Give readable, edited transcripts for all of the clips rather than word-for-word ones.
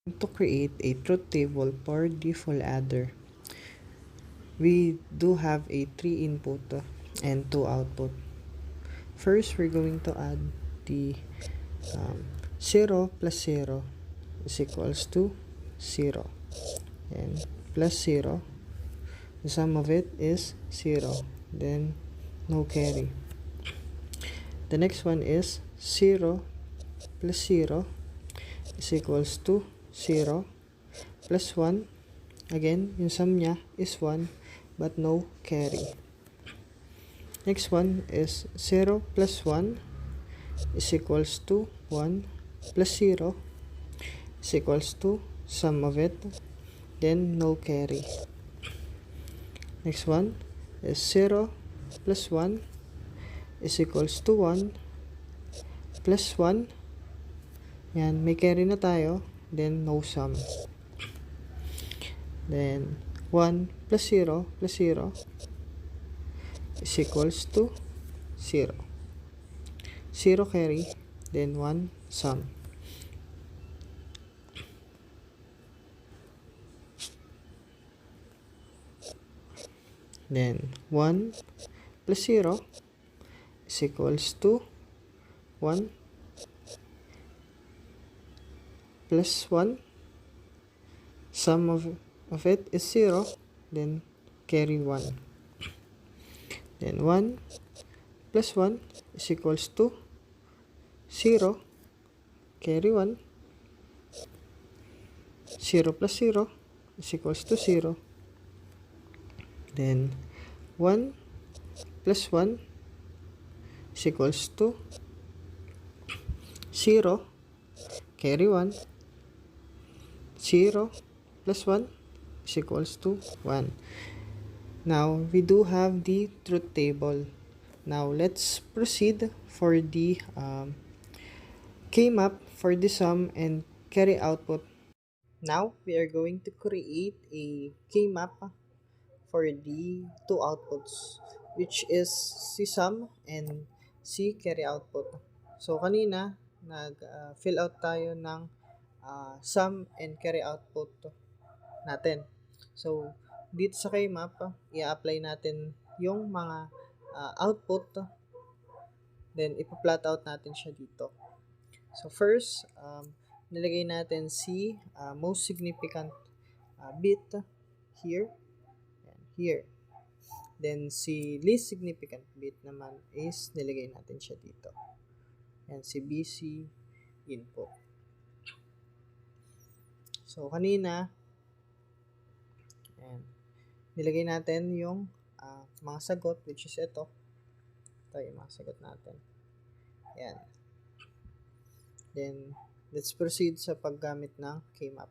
To create a truth table for the full adder, we do have a 3 input and 2 output. First, we're going to add the 0 plus 0 is equals to 0, and plus 0, the sum of it is 0, then no carry. The next one is 0 plus 0 is equals to 0 plus 1. Again, yung sum niya is 1 but no carry. Next one is 0 plus 1 is equals to 1 plus 0 is equals to sum of it, then no carry. Next one is 0 plus 1 is equals to 1 plus 1. Yan, may carry na tayo, then no sum. Then 1 plus 0 is equals to 0. 0 carry, then 1 sum. Then 1 plus 0 is equals to 1 plus 1. Sum of it is 0, then carry 1. Then 1 plus 1 is equals to 0, carry 1. 0 plus 0 is equals to 0. Then 1 plus 1 is equals to 0, carry 1. 0 plus 1 is equals to 1. Now, we do have the truth table. Now, let's proceed for the K-map for the sum and carry output. Now, we are going to create a K-map for the two outputs, which is si sum and si carry output. So, kanina, nag-fill out tayo ng sum and carry output natin. So, dito sa K-map, i-apply natin yung mga output, then ipa-plot out natin siya dito. So, first, nilagay natin si most significant bit here and here. Then, si least significant bit naman is nilagay natin siya dito. And si BC input. So, kanina, ayan, nilagay natin yung mga sagot, which is ito. Ito yung mga sagot natin. Ayan. Then, let's proceed sa paggamit ng K-map.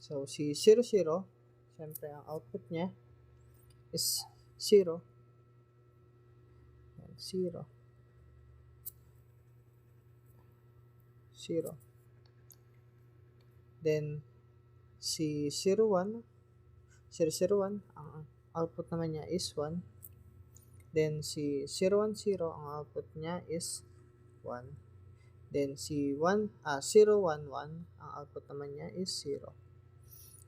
So, si 0, 0, syempre, ang output niya is 0. Ayan, 0. 0. Then, si 0, 1, 0, 0, 1, ang output naman niya is 1. Then, si 0, 1, 0, ang output niya is 1. Then, si 0, 1, 1, ang output naman niya is 0.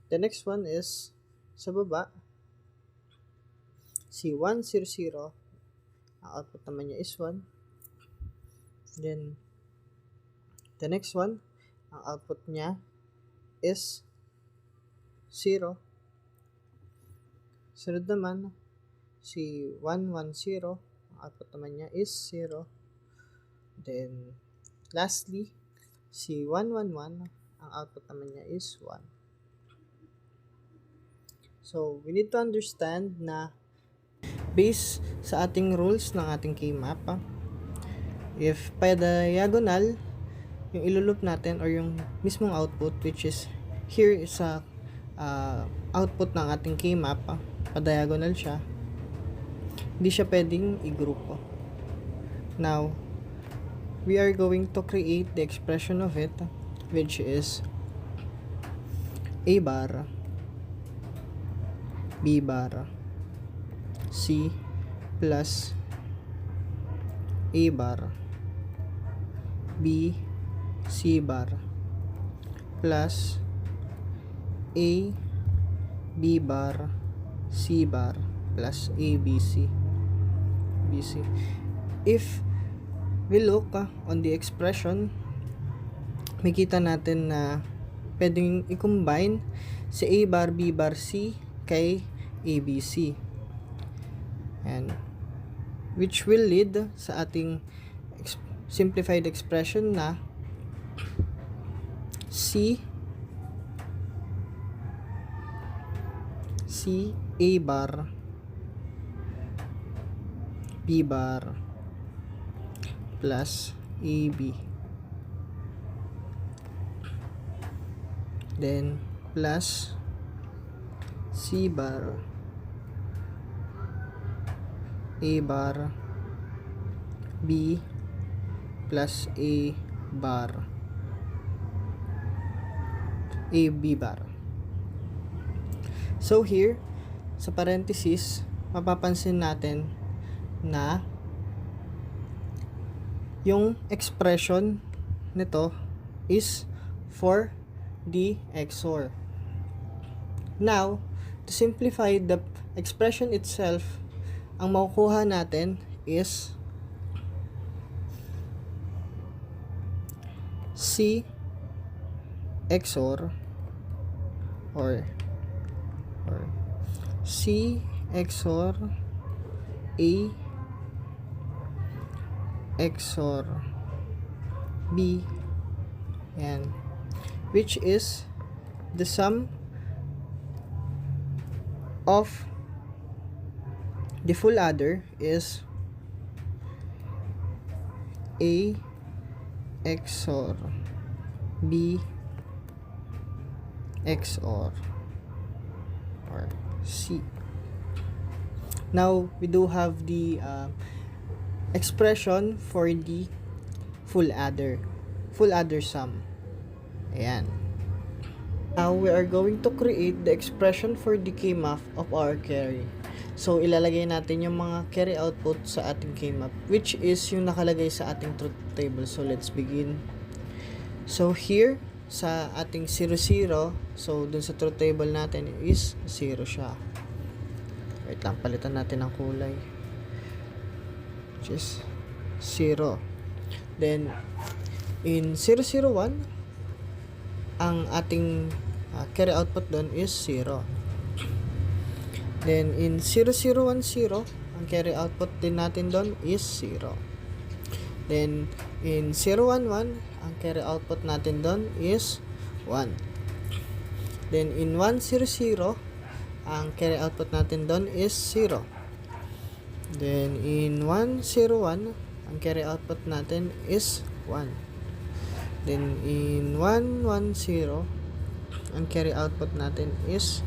The next one is, sa baba, si 1, 0, 0, ang output naman niya is 1. Then, the next one, ang output niya is 0. Sunod naman, si 1, 1, 0, ang output naman niya is 0. Then, lastly, si 1, 1, 1, ang output naman niya is 1. So, we need to understand na based sa ating rules ng ating K-map, if pa-diagonal yung ilulup natin or yung mismong output, which is here is sa output ng ating K-map, pa-diagonal siya, hindi siya pwedeng i-group. Now, we are going to create the expression of it, which is A bar, B bar, C plus A bar, B, C bar, plus A B bar C bar plus A B C. If we look on the expression, makita natin na pwedeng i-combine si A bar B bar C kay ABC, and which will lead sa ating simplified expression na C A bar B bar plus AB, then plus C bar A bar B plus A bar AB bar. So here, sa parenthesis, mapapansin natin na yung expression nito is for the XOR. Now, to simplify the expression itself, ang makukuha natin is C XOR or C XOR A XOR B, yan, which is the sum of the full adder is A XOR B XOR or C. Now we do have the expression for the full adder sum. Ayan. Now we are going to create the expression for the K-map of our carry. So ilalagay natin yung mga carry output sa ating K-map, which is yung nakalagay sa ating truth table. So let's begin. So here sa ating 0, 0, so dun sa truth table natin is 0 siya. Wait lang, palitan natin ang kulay, which is 0. Then in 0, 0, 1, ang ating carry output dun is 0. Then in 0, 0, 1, 0, ang carry output din natin dun is 0. Then in 0, 1, 1, ang carry output natin dun is 1. Then in 1, 0, 0, ang carry output natin dun is 0. Then in 1, 0, 1, ang carry output natin is 1. Then in 1, 1, 0, ang carry output natin is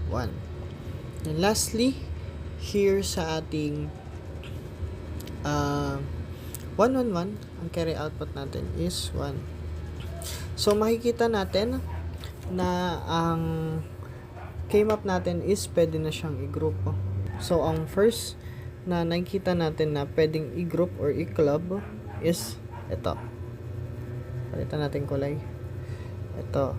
1. And lastly, here sa ating 1, 1, 1, ang carry output natin is 1. So makikita natin na ang K-map natin is pwede na siyang i-group. So ang first na nakikita natin na pwedeng i-group or i-club is ito. Palitan natin kulay. Ito.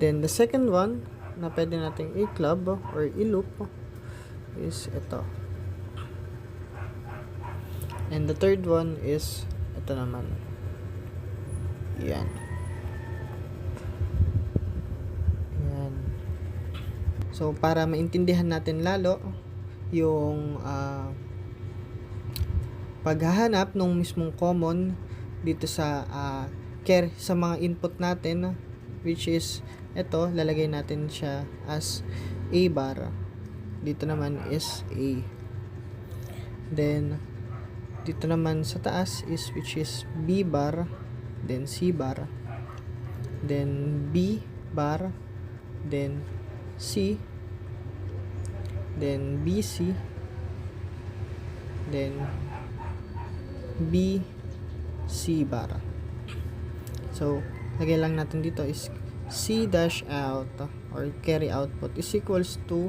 Then the second one na pwede natin i-club or i-loop is ito. And the third one is ito naman. Yan. Yan. So para maintindihan natin lalo yung paghahanap ng mismong common dito sa sa mga input natin, which is ito, lalagay natin siya as A bar. Dito naman is A. Then dito naman sa taas is which is B bar, then C bar, then B bar, then C, then BC, then B C bar. So lagay lang natin dito is C dash out or carry output is equals to,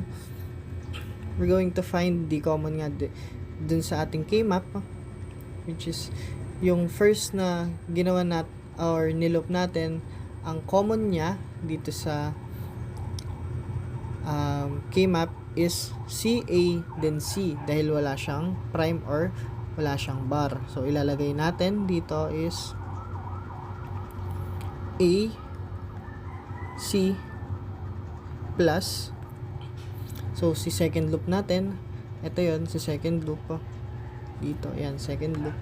we're going to find the common nga dun sa ating K-map, which is yung first na ginawa or niloop natin, ang common niya dito sa K-map is CA then C dahil wala siyang prime or wala siyang bar. So, ilalagay natin dito is A, C, plus. So, si second loop natin, ito yon si second loop. Dito, ayan, second loop.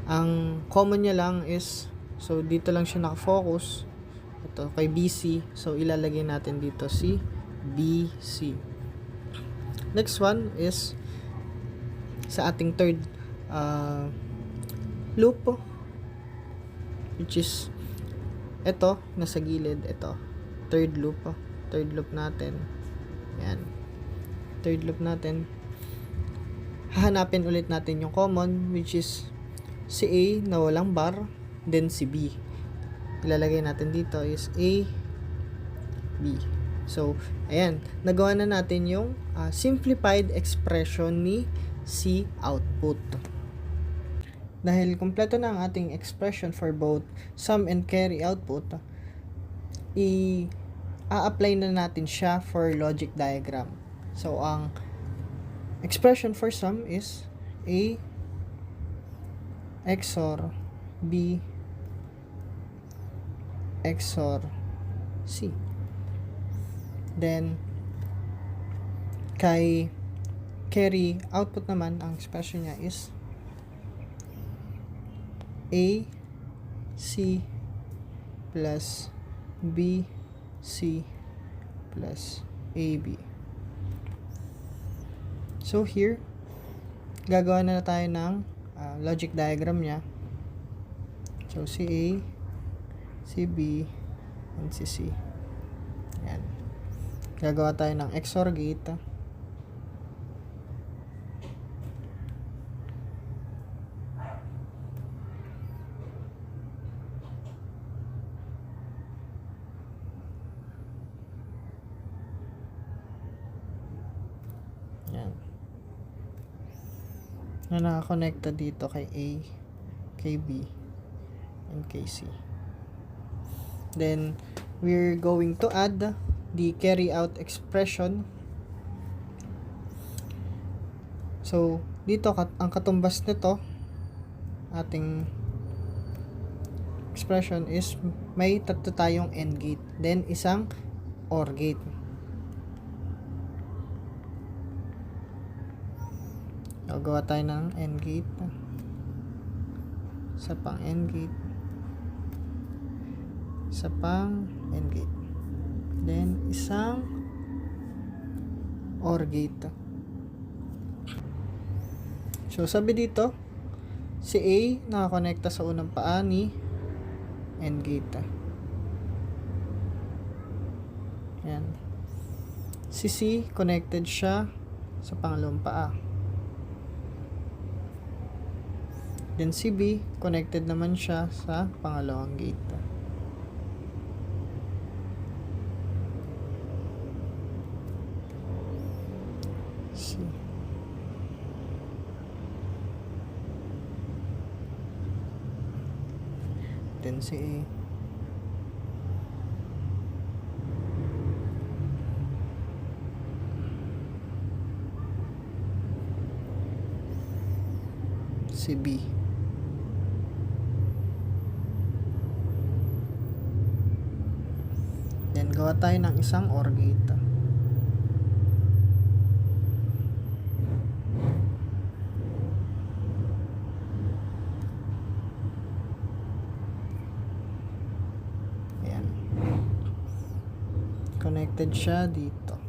Ang common niya lang is, so, dito lang siya nakafocus. Ito, kay BC. So, ilalagay natin dito si BC. Next one is, sa ating third loop, which is, ito, nasa gilid, ito. Third loop natin. Ayan. Third loop natin. Hahanapin ulit natin yung common, which is, si A na walang bar, then si B. Ilalagay natin dito is A, B. So, ayan. Nagawa na natin yung simplified expression ni C output. Dahil kompleto na ang ating expression for both sum and carry output, i-apply na natin siya for logic diagram. So, ang expression for sum is A XOR B XOR C. Then, kay carry output naman, ang expression niya is A C plus B C plus AB. So, here, gagawa na tayo ng logic diagram niya. So, si A, si B, and si C. Ayan. Gagawa tayo ng XOR gate. Ayan. Na nakakonekta dito kay A, kay B, and kay C. Then, we're going to add the carry out expression. So, dito ang katumbas nito, ating expression is may tatlo tayong AND gate, then isang OR gate. Gawa tayo ng AND gate, isa pang AND gate, isa pang AND gate, then isang OR gate. So, sabi dito, si A nakakonekta sa unang paa ni AND gate. Yan. Si C, connected siya sa pangalawang paa. Then si B, connected naman siya sa pangalawang gate. C. Then si A. Si B. Then, gawa tayo ng isang OR gate. Ayan. Connected siya dito.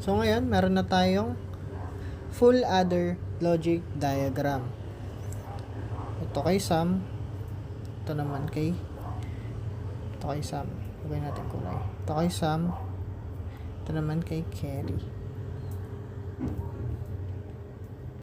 So, ngayon, meron na tayong full adder logic diagram. Ito kay sum. Ito naman kay sum. Lagay natin kulay. Ito kay sum. Ito naman kay carry.